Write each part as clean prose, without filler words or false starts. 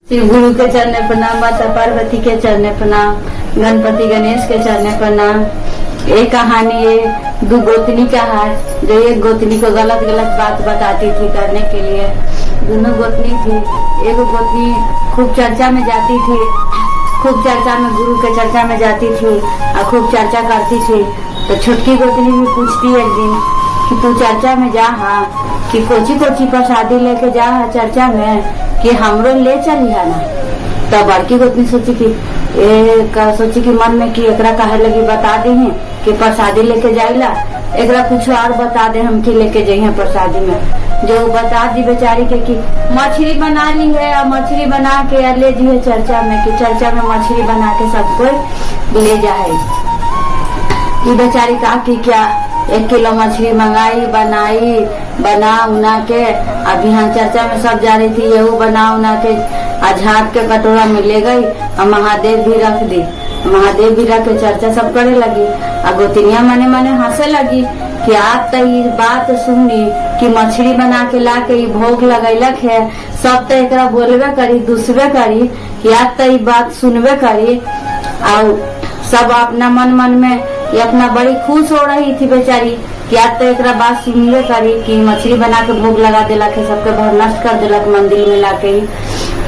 शिव गुरु के चरणे प्रणाम, माता पार्वती के चरणे प्रणाम, गणपति गणेश के चरणे प्रणाम। एक कहानी है दो गोतनी का है, जो एक गोतनी को गलत गलत बात बताती थी करने के लिए। दोनों गोतनी थी, एक गोतनी खूब चर्चा में जाती थी, खूब चर्चा में गुरु के चर्चा में जाती थी और खूब चर्चा करती थी। तो छोटकी गोतनी भी पूछती एक दिन कि तू चर्चा में जा, हाँ, कि कोची कोची प्रसादी लेके जा चर्चा में, कि हमरो ले चली है ना। तो बड़की गोतनी सोची कि मन में कि एकरा कहे लगी बता दी है कि प्रसादी लेके जाइला, एकरा कुछ और बता दे हम कि लेके जाइए प्रसादी में। जो बता दी बेचारी के कि मछली बना ली है और मछली बना के ले जी है चर्चा में, कि चर्चा में मछली बना के सबको ले जाए। ये बेचारी कहा कि क्या 1 किलो मछली मंगाई, बनाई, बना उना के अभी यहाँ चर्चा में सब जा रही थी, यहू बना उना के झाँप के कटोरा में ले गई और महादेव भी रख दी। महादेव भी रख के चर्चा सब करे लगी और गोतिनिया मने मने हंसे लगी कि आप तो ये बात सुननी कि मछली बना के ला के भोग लगैलक है, सब तो एक बोलबे करी, दूसरे करी कि आप तो ये बात सुनबे करी। और सब अपना मन मन में ये अपना बड़ी खुश हो रही थी बेचारी कि आज तो एक बात सुनबे करी कि मछली बना के भोग लगा दिलक है, सबके भर नष्ट कर दिलक मंदिर में लाके ही।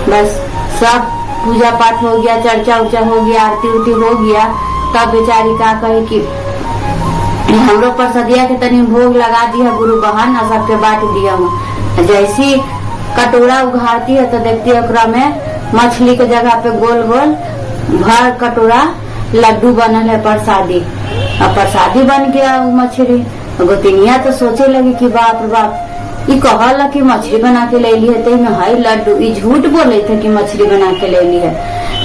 बस सब पूजा पाठ हो गया, चर्चा उर्चा हो गया, आरती उरती हो गया। तब बेचारी का कही कि हमरो प्रसादिया के तनी भोग लगा दिया गुरु बहन और सबके बांट दिया हूँ। जैसी कटोरा उघाड़ती है तो देखती है ओकरा में मछली के जगह पे गोल गोल भर कटोरा लड्डू बनल है प्रसादी, और प्रसादी बन गया वो मछली। गोतिनिया तो सोचे लगी कि बाप रे बाप, ये कहला कि मछली बना के ले ली है, तो हाई लड्डू, ये झूठ बोले थे कि मछली बना के ले ली है।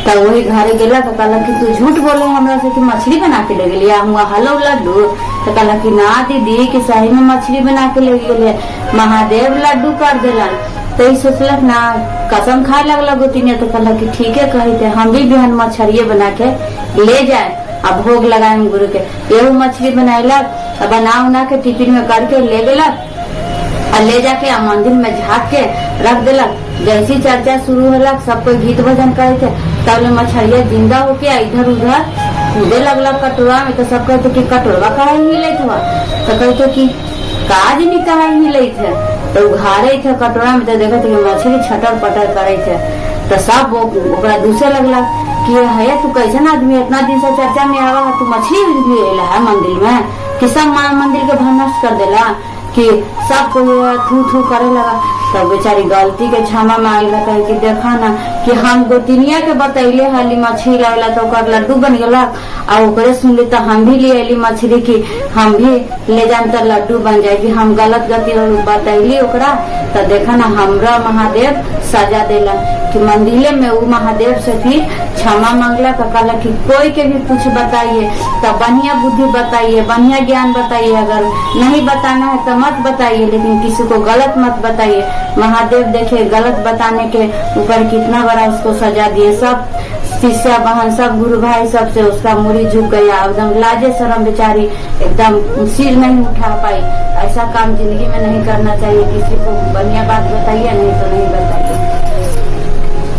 तो वही घरे गेला तो कहला कि तू झूठ बोले हमरा से कि मछली बना के ले लिया हुआ हलो लड्डू। तो कहला कि ना दीदी कि सही में मछली बना के ले गए, महादेव लड्डू कर दिला। तो ये सोचलक ना, कसम खाए लगला गोतिनिया। तो कहला कि ठीक है कही थे, हम भी बिहान मछलिए बना के ले जाए अब भोग लगाए गुरु के। एहू मछली बनाइलक, बना उना के टिफिन में करके ले गेलक और ले जाके मंदिर में झाँक के रख दिलक। जैसी चर्चा शुरू होलक, सब कोई गीत भजन करे थे, तब मछलिया जिंदा होके इधर उधर कूदे लगला कटोरा में। तो सब कहते कि कटोरा कहा हिलत हुआ, तो कहते कि काज नहीं कहा हिलत है। तो उघारे थे कटोरा में तो देखते कि मछली छटर पटर करे थे। तो सब ओकरा दूसरे लगला कि है तू कैसन आदमी, इतना दिन से चर्चा में आवा तू मछली भी अला है मंदिर में, कि सब मंदिर के भनष्ट कर देला, कि सब थू थू करे लगा। तब बेचारी गलती के क्षमा मांगला, कहे कि देखा ना कि हम गोतिनिया के बतैले हली मछली लाला तो ओकर लड्डू बन गला, और ओकरे सुनली तो हम भी ले अली मछली की हम भी ले जान तो लड्डू बन जाएगी। हम गलत गति बतैली ओकरा, तो देखा ना हमरा महादेव सजा देला। कि मंदिर में वो महादेव से फिर क्षमा मांगला, तो कहला कि कोई के भी कुछ बताइए तो बढ़िया बुद्धि बताइए, बढ़िया ज्ञान बताइए, अगर नहीं बताना है तो मत बताइए, लेकिन किसी को गलत मत बताइए। महादेव देखे गलत बताने के ऊपर कितना बड़ा उसको सजा दिए। सब शिष्या बहन सब गुरु भाई सबसे उसका मुड़ी झुक गया, एकदम लाजे शर्म बेचारी एकदम सिर नहीं उठा पाई। ऐसा काम जिंदगी में नहीं करना चाहिए, किसी को बढ़िया बात बताइए, नहीं तो नहीं बताइए।